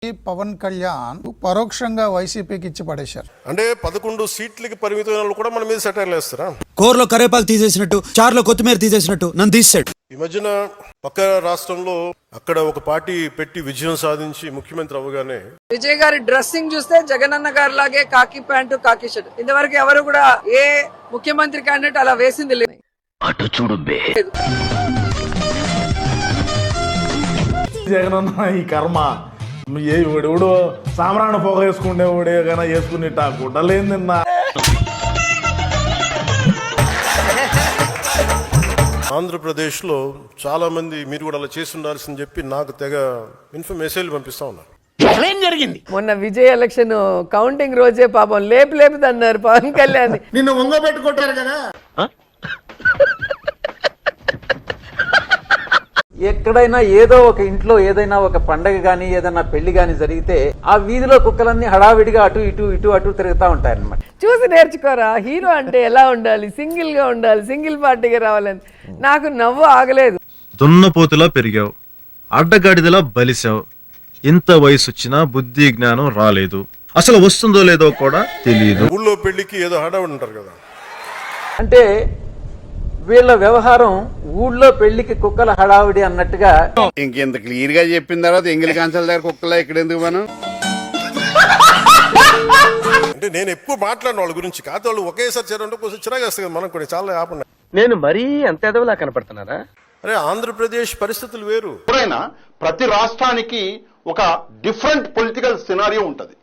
పవన్ కళ్యాణ్ పరోక్షంగా వైసీపీకి ఇచ్చి పడేశారు. అంటే 11 సీట్లకి పరిమితమైన వాళ్ళు కూడా మన మీద సెటైర్లు వేస్తారా? కూరలో కరేపాకు తీసేసినట్టు, చారులో కొత్తిమీర తీసేసినట్టు నన్ను తీసాడు. ఈ మధ్యన పక్క రాష్ట్రంలో అక్కడ ఒక పార్టీ పెట్టి విజయం సాధించి ముఖ్యమంత్రి అవ్వగానే విజయ్ గారి డ్రెస్సింగ్ చూస్తే జగనన్న గారి లాగే కాకి ప్యాంటు కాకి షర్ట్. ఇంతవరకు ఎవరు కూడా ఏ ముఖ్యమంత్రి క్యాండిడేట్ అలా వేసింది లేదు. అటు చూడు జగనన్న ఈ కర్మ ఎవడు సామ్రాణ పొగ వేసుకునేవాడే కానీ వేసుకునేట గుడ్డలేందిన్నా. ఆంధ్రప్రదేశ్లో చాలా మంది మీరు కూడా అలా చేసి ఉండాల్సింది చెప్పి నాకు తెగ మెసేజ్లు పంపిస్తా ఉన్నారు. మొన్న విజయ్ ఎలక్షన్ కౌంటింగ్ రోజే పాపం లేపుదన్నారు పవన్ కళ్యాణ్. నిన్ను వంగ పెట్టుకుంటారు కదా. ఎక్కడైనా ఏదో ఒక ఇంట్లో ఏదైనా ఒక పండగ గాని ఏదైనా పెళ్లి గాని జరిగితే ఆ వీధిలో కుక్కలన్నీ హడావిడిగా అటు ఇటు తిరుగుతూ ఉంటాయన్నమాట. చూసి నేర్చుకోరా, హీరో అంటే ఎలా ఉండాలి, సింగిల్ గా ఉండాలి, సింగిల్ పార్టీగా రావాలని. నాకు నవ్వు ఆగలేదు. దున్నపోతులా పెరిగావు, అడ్డగాడిదలా బలిసావు, ఇంత వయసు వచ్చినా బుద్ధి జ్ఞానం రాలేదు, అసలు వస్తుందో లేదో కూడా తెలియదు. ఊళ్ళో పెళ్లికి ఏదో హడావిడి ఉంటారు కదా. అంటే వీళ్ళ వ్యవహారం ఊళ్ళో పెళ్లికి కుక్కల హడావిడి అన్నట్టుగా. ఇంకెంత క్లియర్ గా చెప్పిన తర్వాత ఎంగిలి కాంచాల దగ్గర కుక్కలా ఇక్కడ ఎందుకు మనం? అంటే నేను ఎక్కువ మాట్లాడిన వాళ్ళ గురించి కాదు, వాళ్ళు ఒకేసారి చేరంటే కొంచెం చిరాగా వస్తుంది కదా మనకు కూడా. చాలా ఆపండి. నేను మరీ అంత ఎదవలా కనపడుతున్నారా? అరే ఆంధ్రప్రదేశ్ పరిస్థితులు వేరు. ఎప్పుడైనా ప్రతి రాష్ట్రానికి ఒక డిఫరెంట్ పొలిటికల్ సినారియో ఉంటది.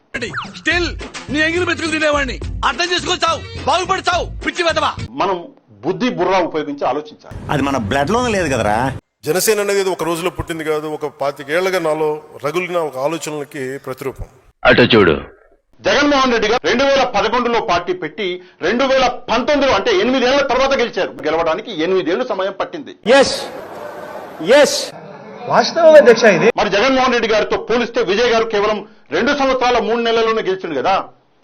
మనం బుద్ధి బుర్రా ఉపయోగించి ఆలోచించాలి. అది మన బ్లడ్ లోనే లేదు కదరా. జనసేన అనేది ఒక రోజులో పుట్టింది కాదు, ఒక 25 ఏళ్లుగా నాలో రగులిన ఒక ఆలోచనలకి ప్రతిరూపం. అటు చూడు. జగన్మోహన్ రెడ్డి గారు 2011లో పార్టీ పెట్టి 2019 అంటే 8 ఏళ్ల తర్వాత గెలిచారు. గెలవడానికి 8 ఏళ్లు సమయం పట్టింది. మరి జగన్మోహన్ రెడ్డి గారితో పోలిస్తే విజయ్ గారు కేవలం 2 సంవత్సరాల 3 నెలల్లోనే గెలిచిండు కదా.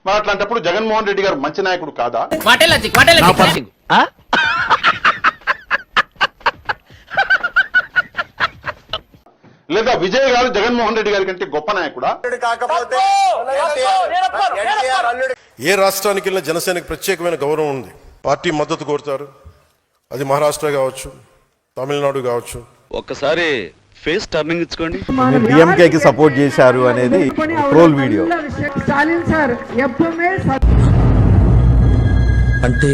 మరి అట్లాంటప్పుడు జగన్మోహన్ రెడ్డి గారు మంచి నాయకుడు కాదా? లేదా విజయ్ గారు జగన్మోహన్ రెడ్డి గారి కంటే గొప్ప నాయకుడా? ఏ రాష్ట్రానికి వెళ్ళినా జనసేనకి ప్రత్యేకమైన గౌరవం ఉంది. పార్టీ మద్దతు కోరుతారు. అది మహారాష్ట్ర కావచ్చు, తమిళనాడు కావచ్చు. ఒక్కసారి ఫేస్ టర్నింగ్ ఇచ్చుకోండి. డిఎంకేకి సపోర్ట్ చేశారు అనేది ట్రోల్ వీడియో. అంటే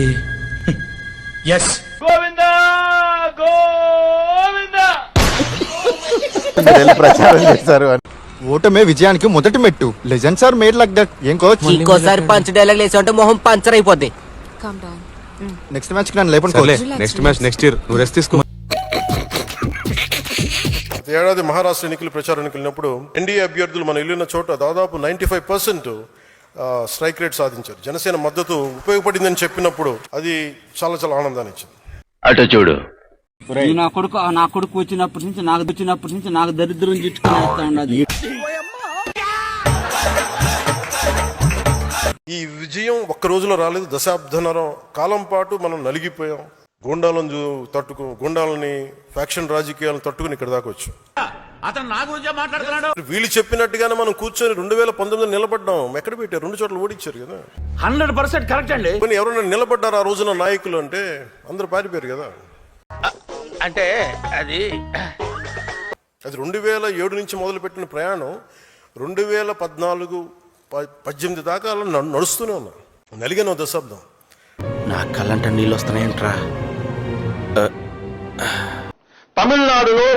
ప్రచారం చేశారు అని. ఓటమే విజయానికి మొదటి మెట్టు. Legends are made like that. ఏం కోచ్, ఇంకోసారి పంచ్ డైలాగ్ లేసంటే మొహం పంచర్ అయిపోద్ది. నెక్స్ట్ మ్యాచ్ కి నన్ను లేపనుకోలే. నెక్స్ట్ మ్యాచ్ నెక్స్ట్ ఇయర్ నువ్వు రెస్ట్ తీసుకో. ఏడాది మహారాష్ట్ర ఎన్నికలు ప్రచారం ఎన్నికలినప్పుడు ఎన్డీఏ అభ్యర్థులు మనం వెళ్ళిన చోట దాదాపు 95% స్ట్రైక్ రేట్ సాధించారు. జనసేన మద్దతు ఉపయోగపడిందని చెప్పినప్పుడు అది చాలా చాలా ఆనందాన్ని ఇచ్చింది. అటు చూడు. నా కొడుకు వచ్చినప్పటి నుంచి నాకు దరిద్రం చుట్టుకుని. ఈ విజయం ఒక్క రోజులో రాలేదు. దశాబ్దన్నర కాలం పాటు మనం నలిగిపోయాం. గుండాలని ఫ్యాక్షన్ రాజకీయాలను తట్టుకుని ఇక్కడ దాకా వచ్చు. వీళ్ళు చెప్పినట్టుగానే మనం కూర్చొని 2019 నిలబడ్డాం. ఎక్కడ పెట్టారు? 2 చోట్ల ఓడించారు కదా. 100% కరెక్ట్ అండి. ఎవరైనా నిలబడ్డారు ఆ రోజున నాయకులు అంటే? అందరూ పారిపోయారు కదా. అంటే అది 2007 నుంచి మొదలుపెట్టిన ప్రయాణం 2014-18 దాకా నడుస్తూనే ఉన్నా. నలిగిన దశాబ్దం. నా కళ్ళంట నీళ్ళు వస్తున్నాయంట్రా. తమిళనాడులో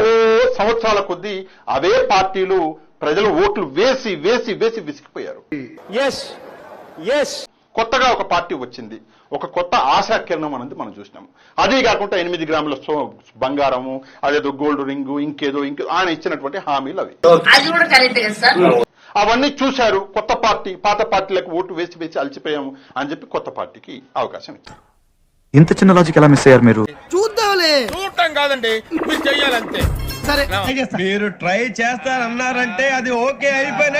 సంవత్సరాల కొద్దీ అవే పార్టీలు ప్రజలు ఓట్లు వేసి విసిగిపోయారు. కొత్తగా ఒక పార్టీ వచ్చింది. ఒక కొత్త ఆశా కిరణం అనేది మనం చూసినాము. అదే కాకుండా 8 గ్రాముల బంగారము, అదేదో గోల్డ్ రింగు, ఇంకేదో ఆయన ఇచ్చినటువంటి హామీలు అవి అవన్నీ చూశారు. కొత్త పార్టీ పాత పార్టీలకు ఓటు వేసి అలసిపోయాము అని చెప్పి కొత్త పార్టీకి అవకాశం ఇచ్చారు. ఇంత చిన్న లాజిక్ ఎలా మిస్ అయ్యారు మీరు? చూడటం కాదండి, మీరు చెయ్యాలంతే. సరే, మీరు ట్రై చేస్తారన్నారంటే అది ఓకే అయిపోయిన